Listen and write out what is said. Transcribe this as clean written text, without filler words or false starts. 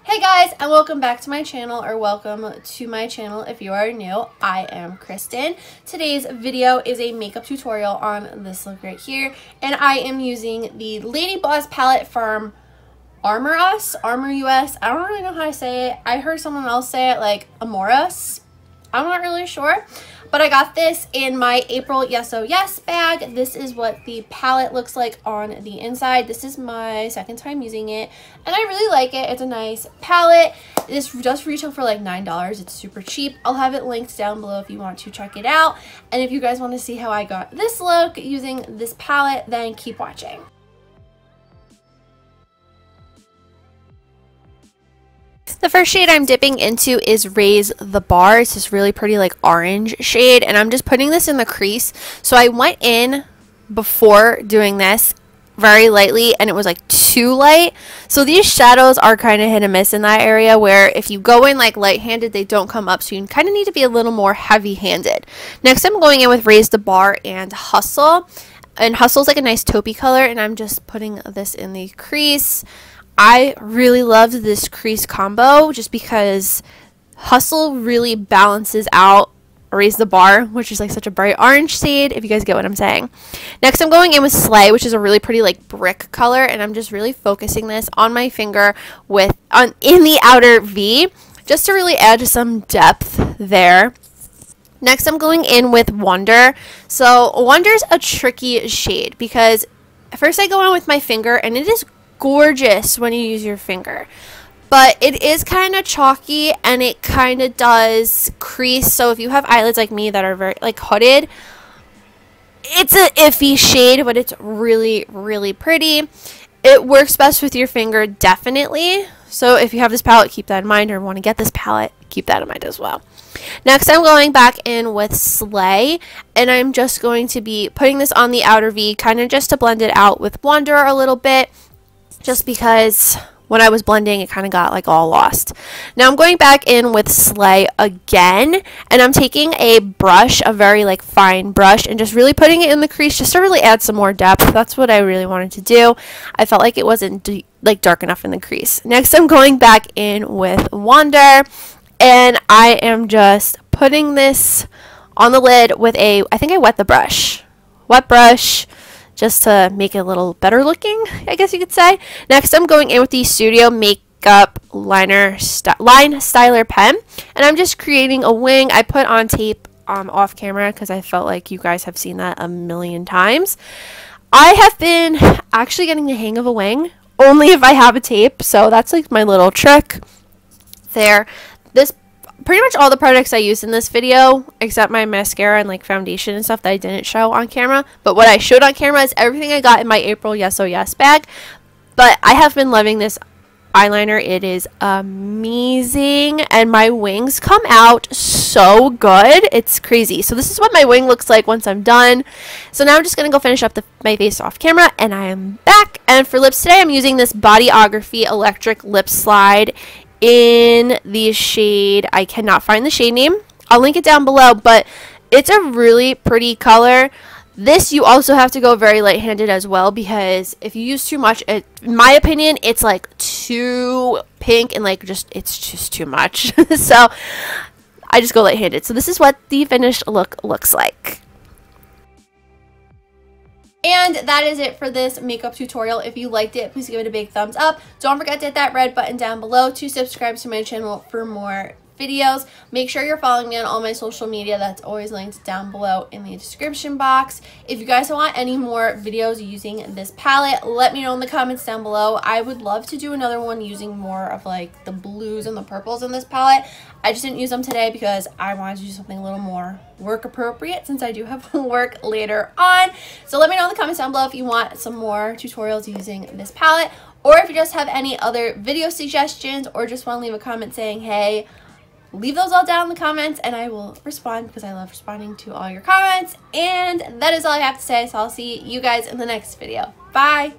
Hey guys, and welcome back to my channel, or welcome to my channel if you are new. I am Kristen. Today's video is a makeup tutorial on this look right here, and I am using the Lady Boss palette from Amor Us, Amor US. I don't really know how to say it. I heard someone else say it like Amor Us. I'm not really sure, but I got this in my April Yes Oh Yes bag. This is what the palette looks like on the inside. This is my second time using it, and I really like it. It's a nice palette. This does retail for like $9. It's super cheap. I'll have it linked down below if you want to check it out. And if you guys want to see how I got this look using this palette, then keep watching. The first shade I'm dipping into is Raise the Bar. It's this really pretty like orange shade, and I'm just putting this in the crease. So I went in before doing this very lightly, and it was like too light. So these shadows are kind of hit and miss in that area, where if you go in like light-handed, they don't come up. So you kind of need to be a little more heavy-handed. Next, I'm going in with Raise the Bar and Hustle. And Hustle's like a nice taupey color, and I'm just putting this in the crease. I really loved this crease combo just because Hustle really balances out Raise the Bar, which is like such a bright orange shade, if you guys get what I'm saying. Next, I'm going in with Slay, which is a really pretty like brick color, and I'm just really focusing this on my finger in the outer V, just to really add some depth there. Next, I'm going in with Wonder. So Wonder's a tricky shade because first I go in with my finger, and it is gorgeous when you use your finger, but it is kind of chalky, and it kind of does crease. So if you have eyelids like me that are very like hooded, it's a iffy shade, but it's really pretty. It works best with your finger, definitely. So if you have this palette, keep that in mind, or want to get this palette, keep that in mind as well. Next, I'm going back in with Slay, and I'm just going to be putting this on the outer V, kind of just to blend it out with Wonder a little bit, just because when I was blending, it kind of got like all lost. Now I'm going back in with Slay again, and I'm taking a brush, a very like fine brush, and just really putting it in the crease just to really add some more depth. That's what I really wanted to do. I felt like it wasn't like dark enough in the crease. Next, I'm going back in with Wonder, and I am just putting this on the lid with I think I wet brush, just to make it a little better looking, I guess you could say. Next, I'm going in with the Studio Makeup Line Styler pen, and I'm just creating a wing. I put on tape off camera because I felt like you guys have seen that a million times. I have been actually getting the hang of a wing only if I have a tape, so that's like my little trick there. Pretty much all the products I used in this video, except my mascara and like foundation and stuff that I didn't show on camera. But what I showed on camera is everything I got in my April Yes Oh Yes bag. But I have been loving this eyeliner. It is amazing, and my wings come out so good. It's crazy. So this is what my wing looks like once I'm done. So now I'm just going to go finish up my face off camera, and I am back. And for lips today, I'm using this Bodyography Electric Lip Slide in the shade, I cannot find the shade name, I'll link it down below, but it's a really pretty color. This you also have to go very light-handed as well, because if you use too much, in my opinion, it's like too pink and like it's just too much. So I just go light-handed. So this is what the finished look looks like. And that is it for this makeup tutorial. If you liked it, please give it a big thumbs up. Don't forget to hit that red button down below to subscribe to my channel for more videos. Make sure you're following me on all my social media. That's always linked down below in the description box. If you guys want any more videos using this palette, let me know in the comments down below. I would love to do another one using more of like the blues and the purples in this palette. I just didn't use them today because I wanted to do something a little more work appropriate, since I do have work later on. So let me know in the comments down below if you want some more tutorials using this palette, or if you just have any other video suggestions, or just want to leave a comment saying hey. Leave those all down in the comments, and I will respond, because I love responding to all your comments. And that is all I have to say, so I'll see you guys in the next video. Bye!